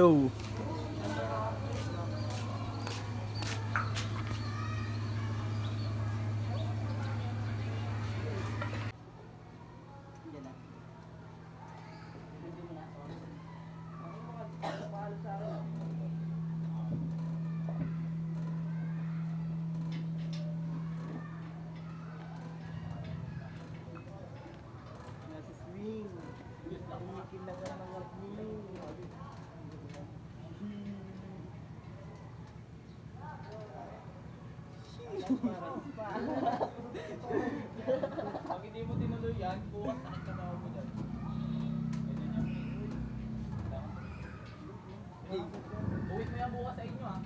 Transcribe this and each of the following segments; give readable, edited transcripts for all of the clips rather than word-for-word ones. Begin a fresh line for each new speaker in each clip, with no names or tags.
Yo.
Pag hindi mo tinuloy yan, bukas sakit ka daw mo dyan. Uwit mo yan bukas sa inyo, ha?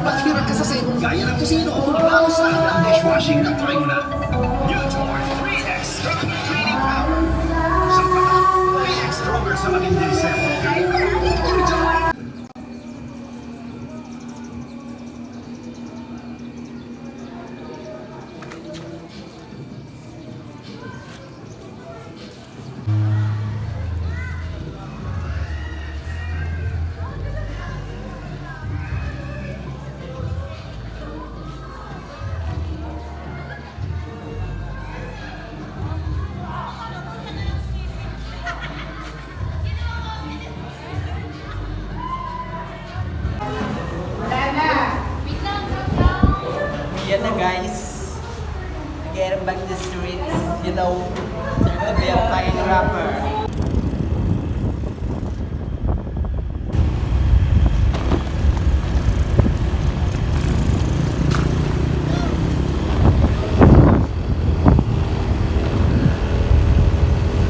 Maghirat ka sa sale, gaya ng tusino. Ibang style ng dishwashing na try mo na. Utor 3X Strong Cleaning Power. Sa pata, 3X stronger sa matinding cell. Enjoy!
Yan na guys. Getting back to the streets. You know, time to be a fine rapper.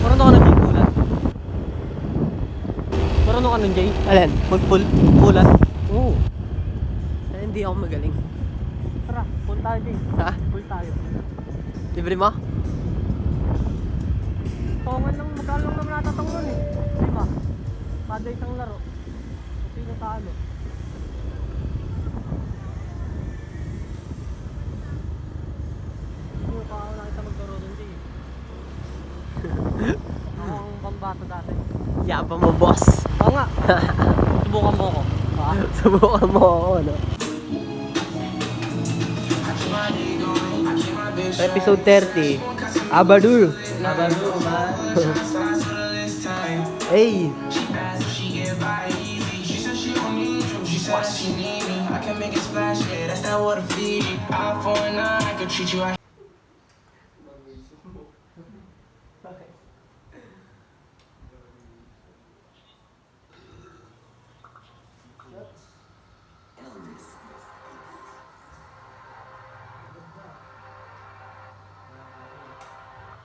Marunong ka ng pulan? Marunong ka ng Jay? Alin? Magpulan? Oo. Hindi ako magaling.
Tara, pull tayo din.
Ha?
Pull tayo.
Libre mo?
Tongan lang, magkano lang naman natatang nun eh. Diba? Kada isang laro. Sino talo? Hindi pa ako nakita maglaro dun din. Ako ang pambata dati.
Yaba mo, boss.
Oo nga. Subukan mo ako.
Subukan mo ako, no? Episode 30. Abadur. Abadur, man. Hey.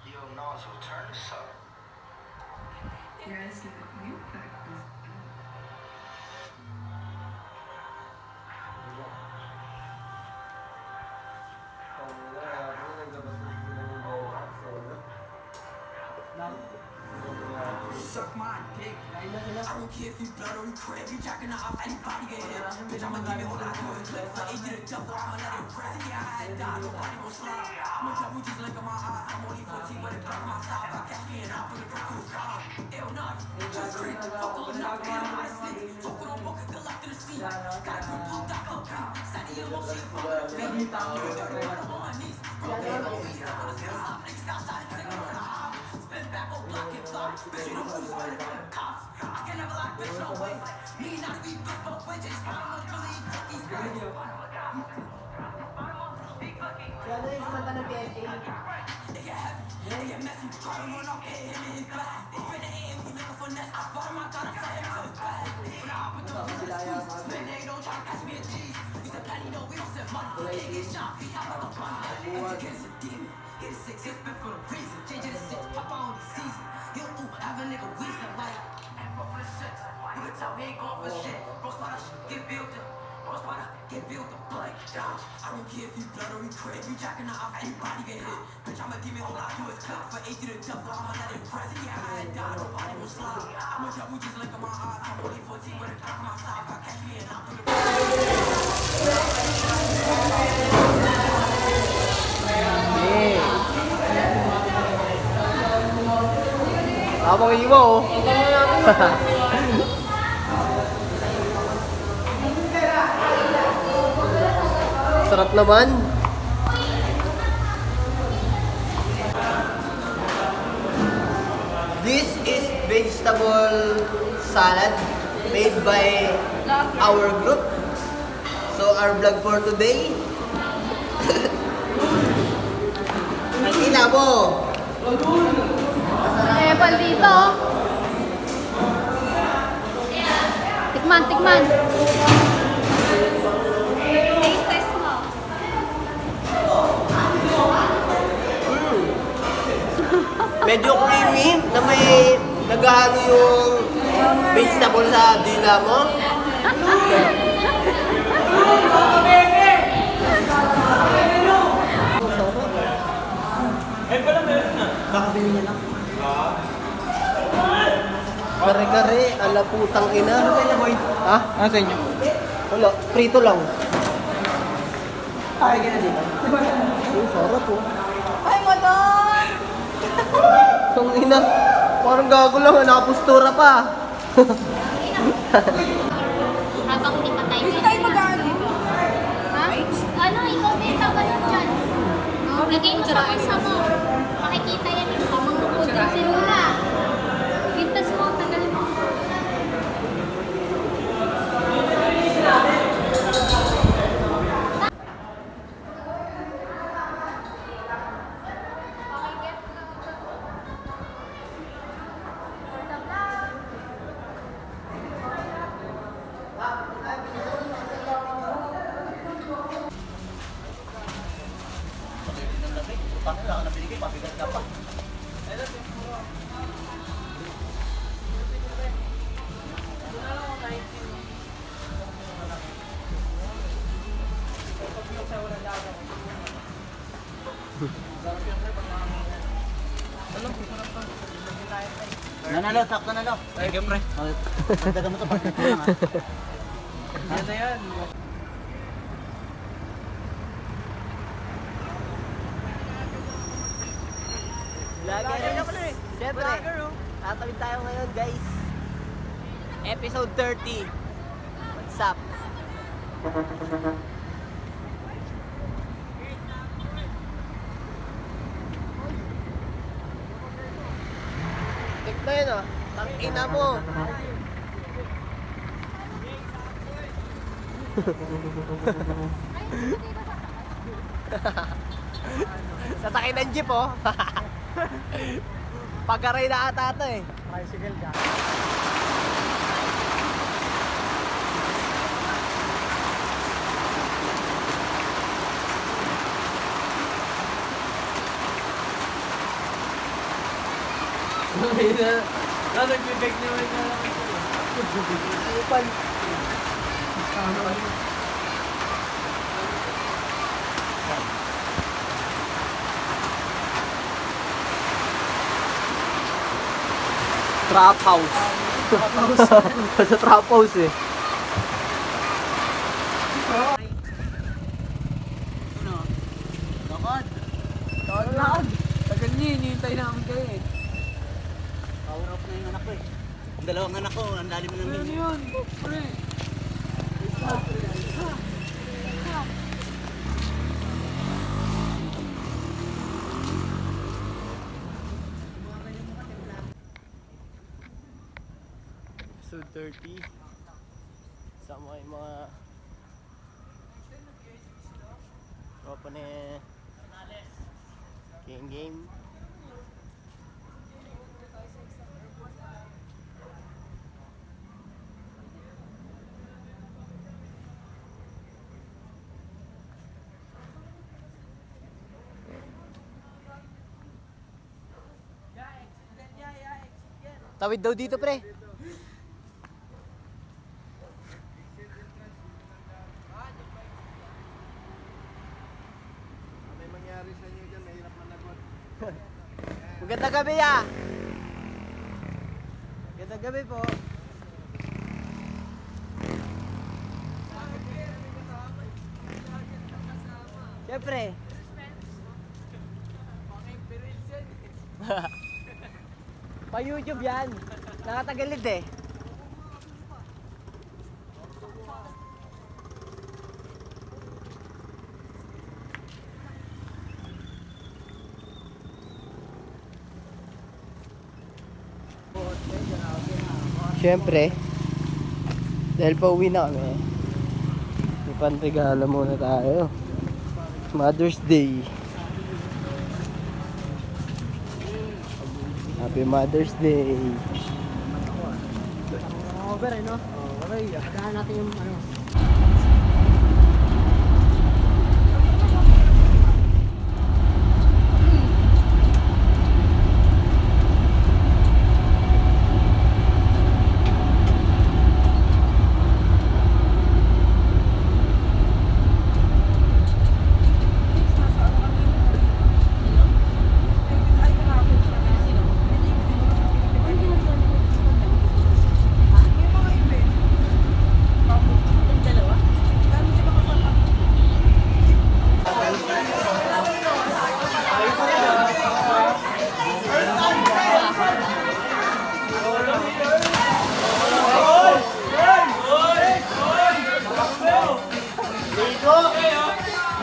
Yo, nozzle, turn this up.
Yes, you practice.
Suck my dick. I don't care if you blood or you crap. If you jacking off, anybody get hit. Bitch, I'ma give it all I do is clip. I ate to the devil, I'ma let it rest. Yeah, I had died, nobody gon' slide. I'ma double just look at my eyes. I'm only 14, but it block my side. If I catch me and I'll put a drop to his car. Hell no, just creep. Fuck all enough, man, I'm out of sleep. Talking on book, good luck to the street. Got a grip, blue dot, up. Sunny emotion, fuck with the feet. Dirty, but I'm on my knees. Broken, always, I'm on the field. Niggas outside, putting on the high. Spin back, oh, block and fly. Bitch, you know who's running from the cops. I can never lie, bitch, no way. Me not be bitch, but when just I don't really take these guys.
Ano yung kumanta ng PSA?
They get heavy, they get messy. Try to run up, hit him in his back. They spin the aim, he looking for nest. I spot him, I gotta set him to his back. When I hop with the squeeze, spin they don't try to catch me a cheese. We said penny, no, we don't send money. They get shot, beat out like a bunny. Against a demon, hit a 6, hit spin for the reason. Change it to 6, pop out on the season. He'll have a nigga reason like. And bro for the shit, you can tell he ain't going for shit. Bro, spot shit, get built up. Bro, spot get built up, like, down. I don't care if you blood or you crap. If you jacking off, anybody get hit. Bitch, I'ma give it all I do is clip. For 8 to the devil, I'ma let it press. Yeah, I had died, nobody gon' slide. I'ma double just look at my eyes. I'm only 14, but it block my side. If I catch me and I'll put it.
Habang iwa oh. Sarap naman.
This is vegetable salad made by our group. So our vlog for today. Ang ina mo.
Epal dito. Tikman, tikman. Taste test mo.
Medyo creamy na may naghahalo yung vegetable sa dila mo.
Kare-kare, ala putang ina. Ha?
Ano sa inyo?
Wala, prito lang.
Ay, gana dito.
Oh, sarap oh.
Ay, motor!
Tang ina. Parang gago lang, nakapustura pa.
Habang hindi pa tayo. Hindi tayo mag-ano. Ha? Ano, ikaw din, tabalan dyan. Lagay mo sa bulsa mo. Makikita yan yung pamangkukod. Si Luna. Pintas mo, tagal mo.
Nanalo, sakto na lo. Ay, pre. Pagdagan mo to, pagdagan mo lang ha. Yan na yan.
Guys, siyempre, tatawid tayo ngayon guys. Episode 30. What's up? Tignan yun oh. Tangina mo. Sasakay ng jeep oh. Pagkaray na ata ito eh.
Tricycle ka. Nag-bibig naman ka lang.
Ipan. Trap house. Sa trap house eh.
Ano? Lakad.
Lakad.
Tagal niya, hinihintay namin kayo eh. Power off na yung anak ko eh. Ang dalawang anak ko, ang lalim ng mini. Ano yun? Pre.
Episode 30. Sama yung mga tropa ni Game. Tawid daw dito pre.
May mangyari sa inyo dyan, mahirap managot.
Magandang gabi ah. Magandang gabi po. Siyempre.
Pa-YouTube yan. Nakatagilid eh. Siyempre, dahil pauwi na kami, ipanregalo muna tayo. Mother's Day. Happy Mother's Day.
Over eh, no? Okay. Pagkaan natin yung ano.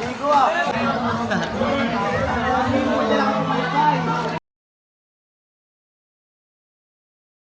Ligo ah!